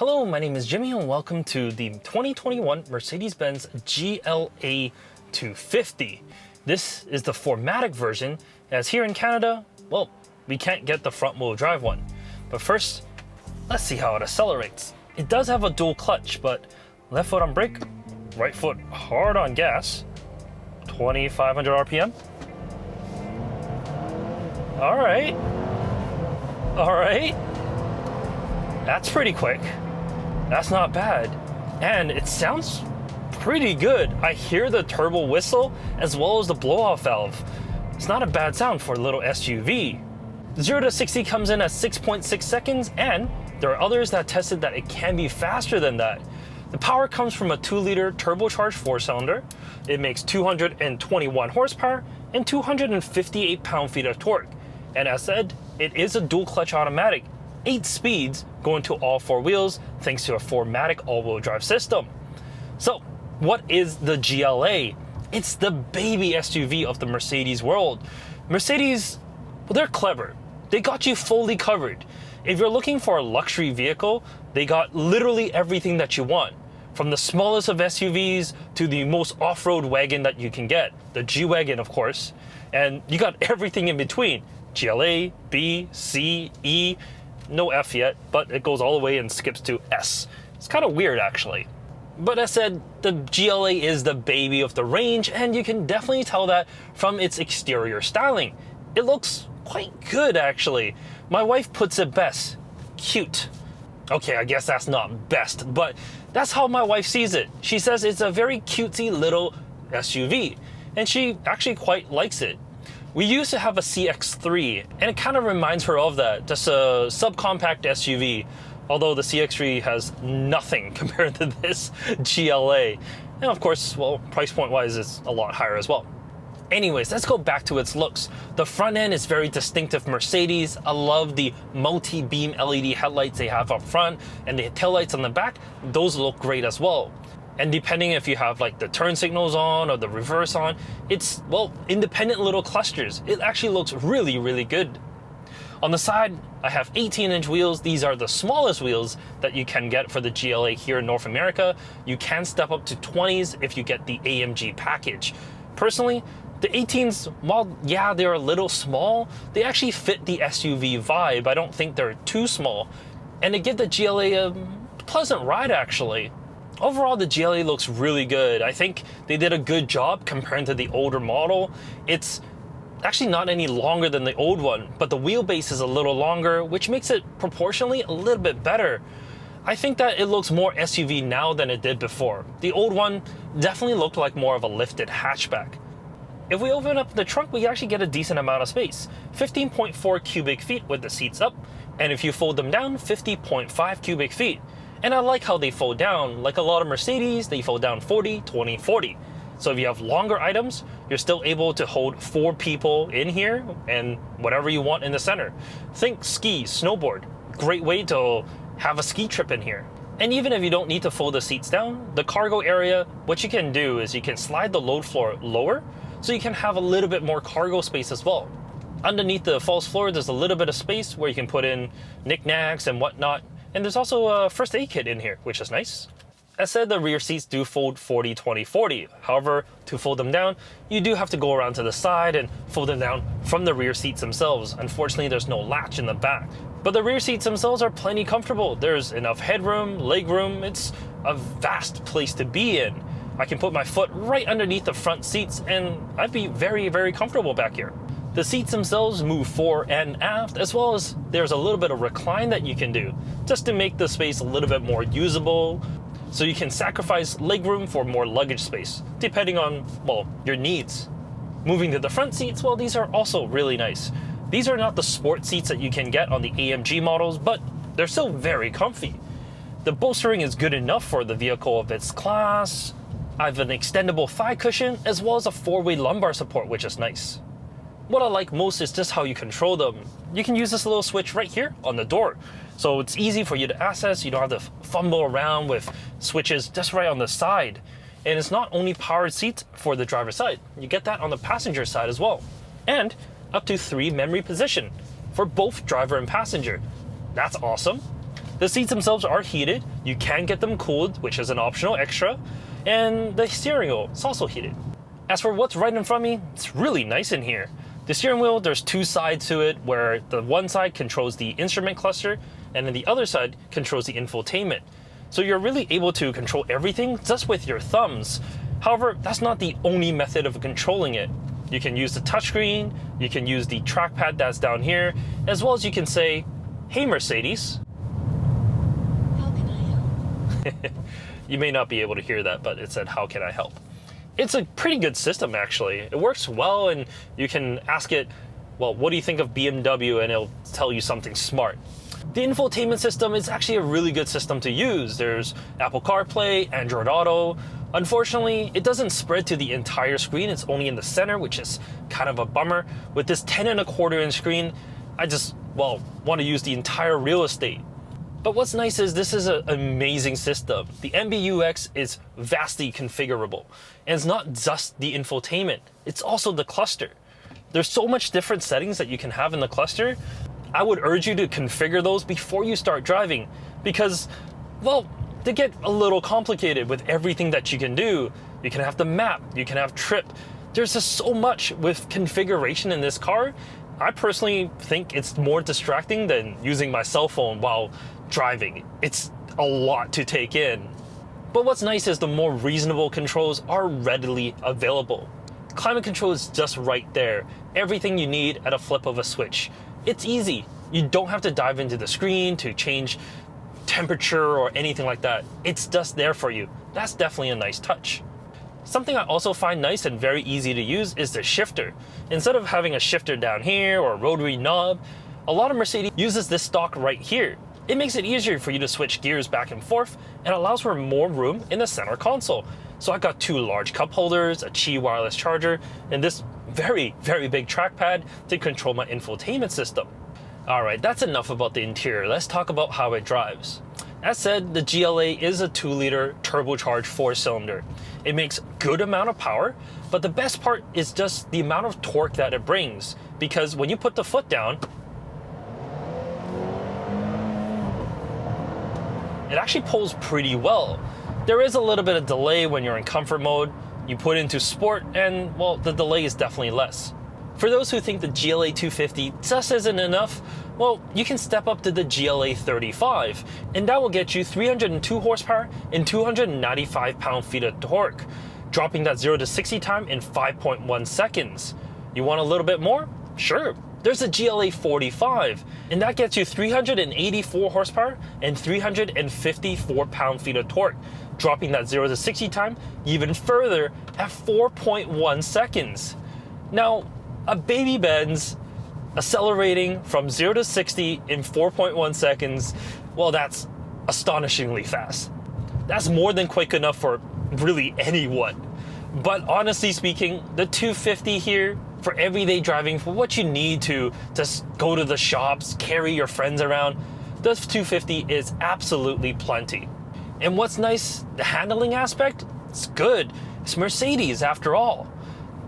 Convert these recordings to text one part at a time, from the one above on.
Hello, my name is Jimmy and welcome to the 2021 Mercedes-Benz GLA 250. This is the 4Matic version, as here in Canada, well, we can't get the front-wheel drive one. But first, let's see how it accelerates. It does have a dual clutch, but left foot on brake, right foot hard on gas, 2,500 RPM. All right. That's pretty quick. That's not bad. And it sounds pretty good. I hear the turbo whistle as well as the blow-off valve. It's not a bad sound for a little SUV. 0 to 60 comes in at 6.6 seconds, and there are others that tested that it can be faster than that. The power comes from a 2-liter turbocharged 4-cylinder. It makes 221 horsepower and 258 pound-feet of torque. And as said, it is a dual-clutch automatic, 8 speeds going to all 4 wheels thanks to a 4Matic all-wheel drive system. So, what is the GLA? It's the baby SUV of the Mercedes world. Mercedes, well, they're clever. They got you fully covered. If you're looking for a luxury vehicle, they got literally everything that you want. From the smallest of SUVs to the most off-road wagon that you can get, the G-Wagon, of course. And you got everything in between. GLA, B, C, E, no F yet, but it goes all the way and skips to S. It's kind of weird, actually. But as said, the GLA is the baby of the range, and you can definitely tell that from its exterior styling. It looks quite good, actually. My wife puts it best. Cute. Okay, I guess that's not best, but that's how my wife sees it. She says it's a very cutesy little SUV, and she actually quite likes it. We used to have a CX-3, and it kind of reminds her of that, just a subcompact SUV, although the CX-3 has nothing compared to this GLA. And of course, well, price point-wise, it's a lot higher as well. Anyways, let's go back to its looks. The front end is very distinctive Mercedes. I love the multi-beam LED headlights they have up front, and the taillights on the back, those look great as well. And depending if you have like the turn signals on or the reverse on, it's, well, independent little clusters. It actually looks really, really good. On the side, I have 18-inch wheels. These are the smallest wheels that you can get for the GLA here in North America. You can step up to 20s if you get the AMG package. Personally, the 18s, while yeah, they're a little small, they actually fit the SUV vibe. I don't think they're too small. And they give the GLA a pleasant ride, actually. Overall, the GLA looks really good. I think they did a good job compared to the older model. It's actually not any longer than the old one, but the wheelbase is a little longer, which makes it proportionally a little bit better. I think that it looks more SUV now than it did before. The old one definitely looked like more of a lifted hatchback. If we open up the trunk, we actually get a decent amount of space. 15.4 cubic feet with the seats up, and if you fold them down, 50.5 cubic feet. And I like how they fold down. Like a lot of Mercedes, they fold down 40, 20, 40. So if you have longer items, you're still able to hold 4 people in here and whatever you want in the center. Think ski, snowboard. Great way to have a ski trip in here. And even if you don't need to fold the seats down, the cargo area, what you can do is you can slide the load floor lower so you can have a little bit more cargo space as well. Underneath the false floor, there's a little bit of space where you can put in knickknacks and whatnot. And there's also a first aid kit in here, which is nice. As said, the rear seats do fold 40, 20, 40. However, to fold them down, you do have to go around to the side and fold them down from the rear seats themselves. Unfortunately, there's no latch in the back. But the rear seats themselves are plenty comfortable. There's enough headroom, leg room. It's a vast place to be in. I can put my foot right underneath the front seats and I'd be very, very comfortable back here. The seats themselves move fore and aft, as well as there's a little bit of recline that you can do, just to make the space a little bit more usable, so you can sacrifice legroom for more luggage space, depending on, well, your needs. Moving to the front seats, well, these are also really nice. These are not the sport seats that you can get on the AMG models, but they're still very comfy. The bolstering is good enough for the vehicle of its class. I have an extendable thigh cushion, as well as a 4-way lumbar support, which is nice. What I like most is just how you control them. You can use this little switch right here on the door. So it's easy for you to access. You don't have to fumble around with switches just right on the side. And it's not only powered seats for the driver's side. You get that on the passenger side as well. And up to 3 memory position for both driver and passenger. That's awesome. The seats themselves are heated. You can get them cooled, which is an optional extra. And the steering wheel is also heated. As for what's right in front of me, it's really nice in here. The steering wheel, there's two sides to it, where the one side controls the instrument cluster, and then the other side controls the infotainment. So you're really able to control everything just with your thumbs. However, that's not the only method of controlling it. You can use the touchscreen, you can use the trackpad that's down here, as well as you can say, "Hey Mercedes." How can I help? You may not be able to hear that, but it said, "How can I help?" It's a pretty good system, actually. It works well, and you can ask it, well, what do you think of BMW? And it'll tell you something smart. The infotainment system is actually a really good system to use. There's Apple CarPlay, Android Auto. Unfortunately, it doesn't spread to the entire screen. It's only in the center, which is kind of a bummer. With this 10.25-inch screen, I just, well, want to use the entire real estate. But what's nice is this is an amazing system. The MBUX is vastly configurable. And it's not just the infotainment, it's also the cluster. There's so much different settings that you can have in the cluster. I would urge you to configure those before you start driving because, well, they get a little complicated with everything that you can do. You can have the map, you can have trip. There's just so much with configuration in this car. I personally think it's more distracting than using my cell phone while driving. It's a lot to take in. But what's nice is the more reasonable controls are readily available. Climate control is just right there. Everything you need at a flip of a switch. It's easy. You don't have to dive into the screen to change temperature or anything like that. It's just there for you. That's definitely a nice touch. Something I also find nice and very easy to use is the shifter. Instead of having a shifter down here or a rotary knob, a lot of Mercedes uses this stock right here. It makes it easier for you to switch gears back and forth and allows for more room in the center console. So I got two large cup holders, a Qi wireless charger, and this very, very big trackpad to control my infotainment system. Alright, that's enough about the interior. Let's talk about how it drives. As said, the GLA is a 2-liter turbocharged 4-cylinder. It makes good amount of power, but the best part is just the amount of torque that it brings, because when you put the foot down, it actually pulls pretty well. There is a little bit of delay when you're in comfort mode. You put into sport and, well, the delay is definitely less. For those who think the GLA 250 just isn't enough, well, you can step up to the GLA 35, and that will get you 302 horsepower and 295 pound-feet of torque, dropping that 0 to 60 time in 5.1 seconds. You want a little bit more? Sure. There's a GLA 45, and that gets you 384 horsepower and 354 pound-feet of torque, dropping that 0 to 60 time even further at 4.1 seconds. Now, a baby Benz accelerating from 0 to 60 in 4.1 seconds, well, that's astonishingly fast. That's more than quick enough for really anyone. But honestly speaking, the 250 here, for everyday driving, for what you need to just go to the shops, carry your friends around, the 250 is absolutely plenty. And what's nice, the handling aspect, it's good. It's Mercedes after all.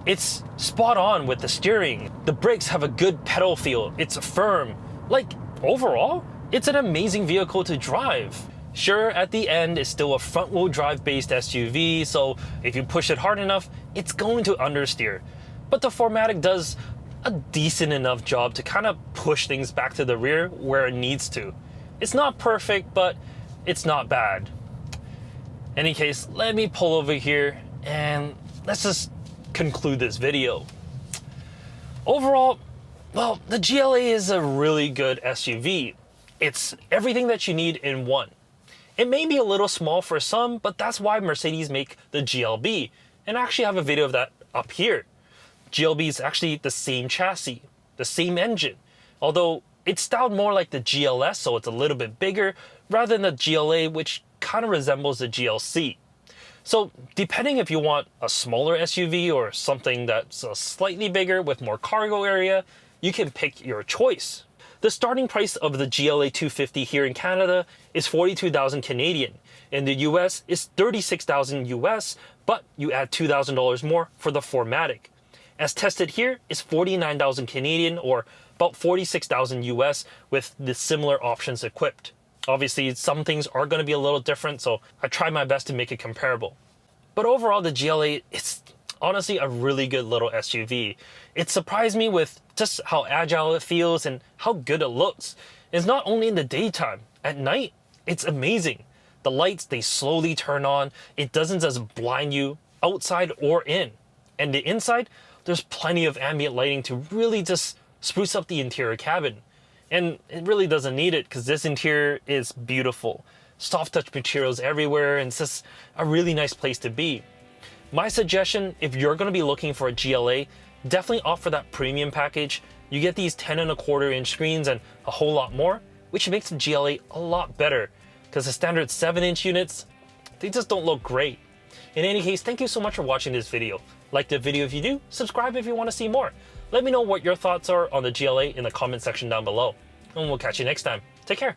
It's spot on with the steering. The brakes have a good pedal feel. It's firm. Like, overall, it's an amazing vehicle to drive. Sure, at the end, it's still a front-wheel drive based SUV, so if you push it hard enough, it's going to understeer. But the 4Matic does a decent enough job to kind of push things back to the rear where it needs to. It's not perfect, but it's not bad. Any case, let me pull over here and let's just conclude this video. Overall, well, the GLA is a really good SUV. It's everything that you need in one. It may be a little small for some, but that's why Mercedes make the GLB. And I actually have a video of that up here. GLB is actually the same chassis, the same engine, although it's styled more like the GLS, so it's a little bit bigger, rather than the GLA, which kind of resembles the GLC. So depending if you want a smaller SUV or something that's slightly bigger with more cargo area, you can pick your choice. The starting price of the GLA 250 here in Canada is 42,000 Canadian. In the US, it's 36,000 US, but you add $2,000 more for the 4Matic. As tested here is 49,000 Canadian or about 46,000 US with the similar options equipped. Obviously, some things are going to be a little different, so I try my best to make it comparable. But overall, the GLA, it's honestly a really good little SUV. It surprised me with just how agile it feels and how good it looks. It's not only in the daytime, at night, it's amazing. The lights, they slowly turn on. It doesn't just blind you outside or in. And the inside, there's plenty of ambient lighting to really just spruce up the interior cabin. And it really doesn't need it because this interior is beautiful. Soft touch materials everywhere, and it's just a really nice place to be. My suggestion, if you're going to be looking for a GLA, definitely opt for that premium package. You get these 10.25-inch screens and a whole lot more, which makes the GLA a lot better because the standard 7-inch units, they just don't look great. In any case, thank you so much for watching this video. Like the video if you do, subscribe if you want to see more. Let me know what your thoughts are on the GLA in the comment section down below. And we'll catch you next time. Take care.